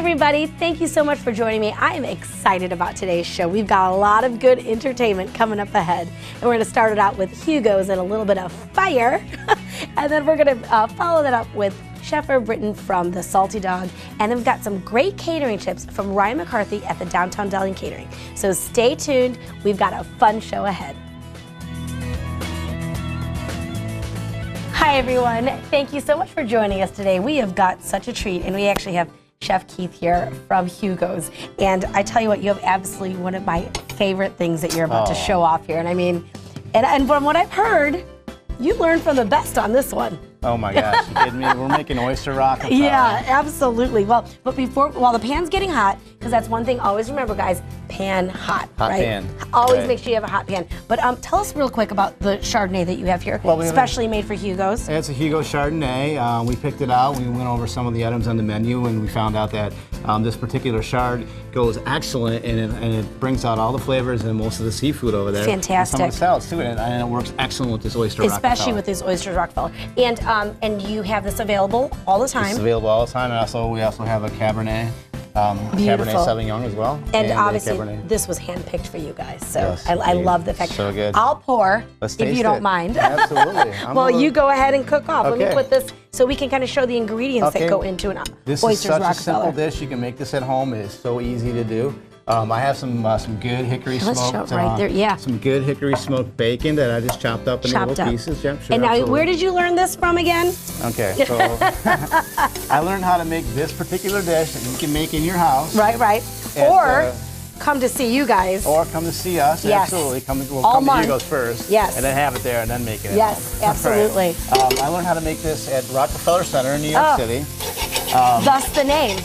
everybody, thank you so much for joining me. I am excited about today's show. We've got a lot of good entertainment coming up ahead. And we're going to start it out with Hugo's and a little bit of fire. And then we're going to follow that up with Chef Britton from the Salty Dog. And then we've got some great catering tips from Ryan McCarthy at the Downtown Deli and Catering. So stay tuned. We've got a fun show ahead. Hi everyone, thank you so much for joining us today. We have got such a treat, and we actually have Chef Keith here from Hugo's. And I tell you what, you have absolutely one of my favorite things that you're about to show off here. And I mean, and from what I've heard, you learned from the best on this one. Oh my gosh, you kidding me? We're making oyster rock. Yeah, absolutely. Well, but while the pan's getting hot, because that's one thing, always remember guys, pan hot, Hot right? pan. Always Right. make sure you have a hot pan. But tell us real quick about the Chardonnay that you have here, Well, we have especially made for Hugo's. It's a Hugo Chardonnay. We picked it out. We went over some of the items on the menu, and we found out that this particular chard goes excellent, and it brings out all the flavors and most of the seafood over there. Fantastic. And some of the salads too, and it works excellent with this oyster Especially Rockefeller. with these oysters Rockefeller. And you have this available all the time. It's available all the time, and we also have a Cabernet. Beautiful. Cabernet Sauvignon as well. And a obviously, Cabernet. this was handpicked for you guys, so Yes, I indeed. love the fact. So good. I'll pour Let's if taste you don't it. mind. Absolutely. Well, you go ahead and cook off. Let me Okay. put this so we can kind of show the ingredients that Okay. go into an This oysters is such a Rockefeller. simple dish. You can make this at home. It is so easy to do. I have some good hickory Let's show smoked. it right there, yeah. Some good hickory smoked bacon that I just chopped up into Chopped little up. pieces. Yep, sure, And now, absolutely. where did you learn this from again? Okay, so I learned how to make this particular dish that you can make in your house. Right. And, Or come to see you guys. Or come to see us. Yes. Absolutely. We'll All come month. to Hugo's first. Yes. And then have it there and then make it. at Yes, home. absolutely. Right. I learned how to make this at Rockefeller Center in New York City. Thus the name.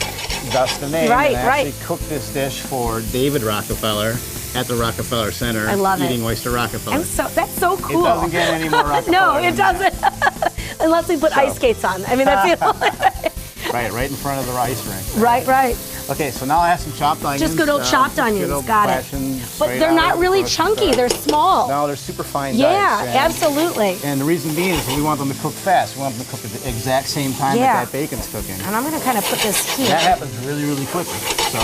That's the name. Right, and I right. actually cooked this dish for David Rockefeller at the Rockefeller Center. I love it. Eating oyster Rockefeller. That's so cool. It doesn't get any more Rockefeller. No, it than that. doesn't. Unless we put ice skates on. I mean, that's Right in front of the ice rink. right. Okay, so now I have some chopped onions. Just good old chopped onions. Good old Got it. fashioned But straight they're out not of really the chunky. process. They're small. No, they're super fine Yeah, dice. absolutely. And the reason being is we want them to cook fast. We want them to cook at the exact same time Yeah. that bacon's cooking. And I'm going to kind of put this here. That happens really, really quickly. So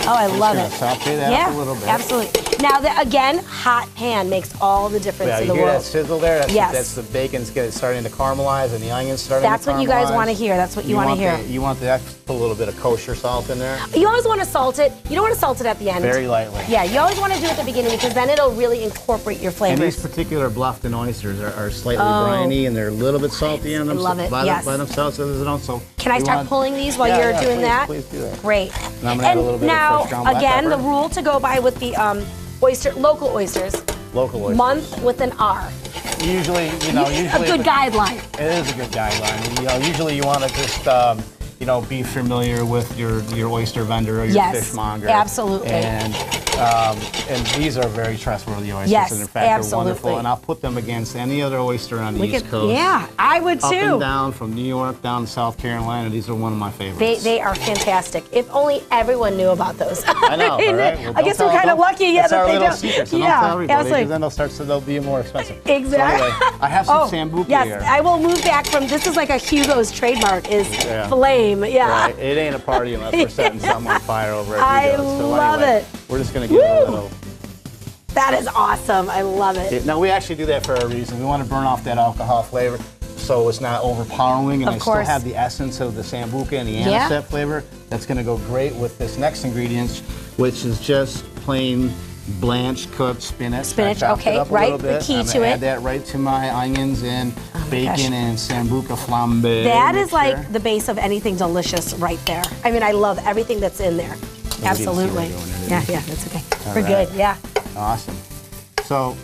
I love it. saute that up a little bit. Absolutely. Now, again, hot pan makes all the difference Yeah, in you the hear world. that sizzle there? Yes. That's the bacon's starting to caramelize and the onions starting That's to caramelize. what you guys want to hear. That's what you want to hear. You want to put a little bit of kosher salt in there. You always want to salt it. You don't want to salt it at the end. Very lightly. Yeah, you always want to do it at the beginning because then it'll really incorporate your And these flavors. particular Bluffton oysters are slightly briny and they're a little bit salty on them. I love it, By yes. themselves. So Can I start pulling these while you're doing that? Please do that. Great. And I'm gonna add a little bit of now, fresh ground black again, pepper. the rule to go by with the local oysters, Local oysters. month with an R. Usually, A good guideline. It is a good guideline. Usually you want to just, be familiar with your oyster vendor or your Yes, fishmonger. absolutely. And these are very trustworthy oysters. Yes, and in fact, absolutely. they're wonderful. And I'll put them against any other oyster on the East Coast. Yeah, I would Up too. and down, from New York down to South Carolina. These are one of my favorites. They are fantastic. If only everyone knew about those. I know, all right? Well, I guess we're don't kind of tell- lucky. Yeah, That's our that they little don't. secret, so Yeah, don't tell everybody, absolutely. because then they'll be more expensive. Exactly. So anyway, I have some sambuca yes, here. I will move back from. This is like a Hugo's trademark is Yeah. flame. Yeah. Right. It ain't a party unless we're setting something on fire over at I Hugo's. So love anyway, it. We're just going to give it a Woo! little. That is awesome. I love it. Now, we actually do that for a reason. We want to burn off that alcohol flavor so it's not overpowering, and Of I course. still have the essence of the sambuca and the Yeah. anisette flavor. That's going to go great with this next ingredient, which is just plain blanched cooked spinach. Spinach, I chopped okay, it up a right, little the bit. key I'm to gonna it. add that right to my onions and my bacon gosh. and sambuca flambe. That is mixture. like the base of anything delicious right there. I mean, I love everything that's in there. didn't see what Absolutely. I'm doing there, did Yeah, you? yeah, that's okay. All We're right. good. Yeah. Awesome. So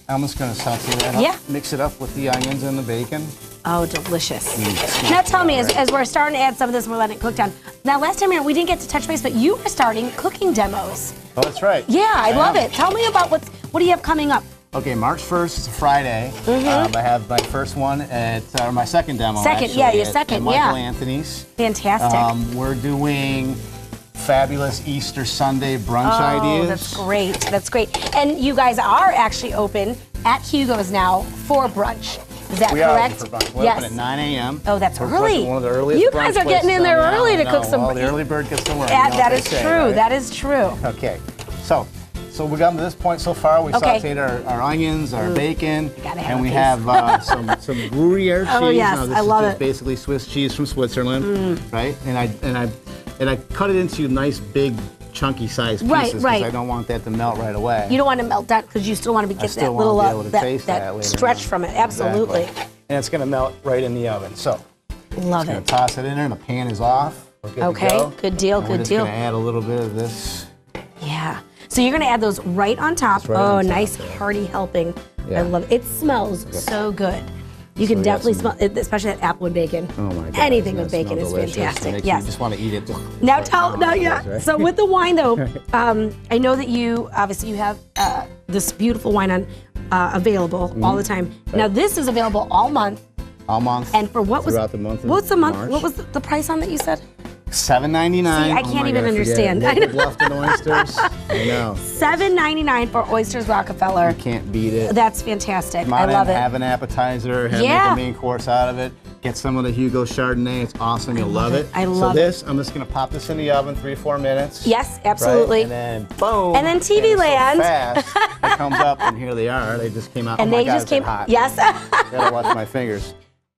I'm just going to saute that up. Yeah. Mix it up with the onions and the bacon. Oh, delicious. Mm, Now tell me, right. as we're starting to add some of this, we're letting it cook down. Now, last time here, we didn't get to touch base, but you were starting cooking demos. Oh, that's right. Yeah, I love am. it. Tell me about what do you have coming up? Okay, March 1st is a Friday. I have my first one or my second demo. Second, actually, yeah, your at second, Michael yeah. Anthony's. Fantastic. We're doing fabulous Easter Sunday brunch ideas. Oh, that's great. That's great. And you guys are actually open at Hugo's now for brunch. Is that we correct? Are open for brunch. We're Yes. open at 9 a.m. Oh, that's We're early. One of the earliest You brunch guys are getting places in there on the early to island. cook some. Well, the early bird gets to work. That is true. Right? That is true. Okay. So we've gotten to this point so far. We Okay. sauteed our onions, our bacon, Gotta have and a we piece. have some Gruyere cheese. Oh, yes, Now, this I is love just it. basically Swiss cheese from Switzerland, right? And I cut it into nice big chunky sized Right, pieces right. I don't want that to melt right away. You don't want to melt that because you still want to get that still little wanna be able to taste that that later stretch on. from it. Absolutely. Exactly. And it's going to melt right in the oven. So Love I'm going it. to toss it in there, and the pan is off. We're good to Okay, go. good deal, And we're good just deal. going to add a little bit of this. Yeah. So you're gonna add those right on top. That's right oh, on top, nice yeah. hearty helping. Yeah. I love it. It smells so good. You can we got definitely some- smell it, especially that apple and bacon. Oh my God. Anything doesn't with that bacon smell is delicious? It fantastic. makes Yes. You just want to eat it. Now tell, no, yeah. Right? So with the wine though, I know that you obviously you have this beautiful wine on available all the time. Now this is available all month. All month. And for what was throughout the month of what's the month? March. What was the price on that you said? $7.99. See, I can't even understand. I know. Bluffton oysters. I know. $7.99 for oysters Rockefeller. Can't beat it. That's fantastic. Come I on love in, it. have an appetizer, have Yeah. make a main course out of it. Get some of the Hugo Chardonnay. It's awesome. You'll love it. I love so this, I'm just gonna pop this in the oven 3-4 minutes. Yes, absolutely. Right? And then boom. And then TV it's land. So fast, it comes up, and here they are. They just came out. And oh my they God, just is it came. hot. Yes. Gotta watch my fingers.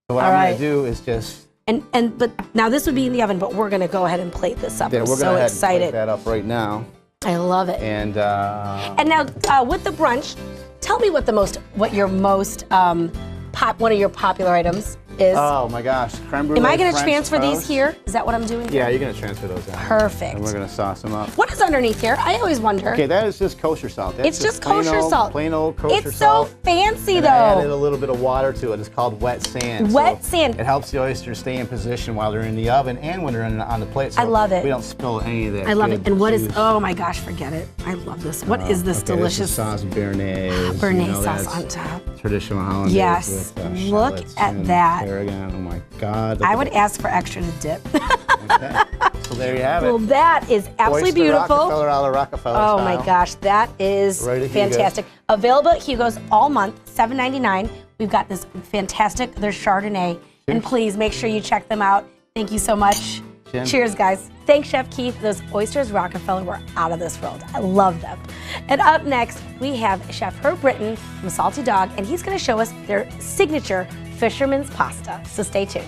So what All I'm right. gonna do is just. But now this would be in the oven, but we're gonna go ahead and plate this up. Yeah, I'm we're so gonna head and plate excited. that up right now. I love it. And And now with the brunch, tell me what your most one of your popular items is. oh my gosh, creme brulee. Am I gonna French transfer these toast. here? Is that what I'm doing? Yeah, you're gonna transfer those out. Perfect. And we're gonna sauce them up. What is underneath here? I always wonder. Okay, that is just kosher salt. That's It's just plain kosher old, salt. Plain old kosher It's salt. so fancy And I added though. a little bit of water to it. It's called wet sand. Wet sand. It helps the oysters stay in position while they're in the oven and when they're on the plate. So I love it. We don't spill any of that. I love it. good And what is? juice. Oh my gosh, forget it. I love this. What is this Okay, delicious This is sauce béarnaise. Béarnaise sauce that's on top? Traditional hollandaise. Yes. With, Look shallots at and that. tarragon. Oh my God. I would ask for extra to dip. Okay. So there you have it. Well, that is absolutely Oyster beautiful. Rockefeller a la Rockefeller Oh style. my gosh, that is Right at Hugo's. fantastic. Available at Hugo's all month, $7.99. We've got this fantastic, there's Chardonnay. And please make sure you check them out. Thank you so much. Jen. Cheers, guys. Thanks, Chef Keith. Those oysters Rockefeller were out of this world. I love them. And up next, we have Chef Herb Britton from Salty Dog, and he's going to show us their signature Fisherman's Pasta. So stay tuned.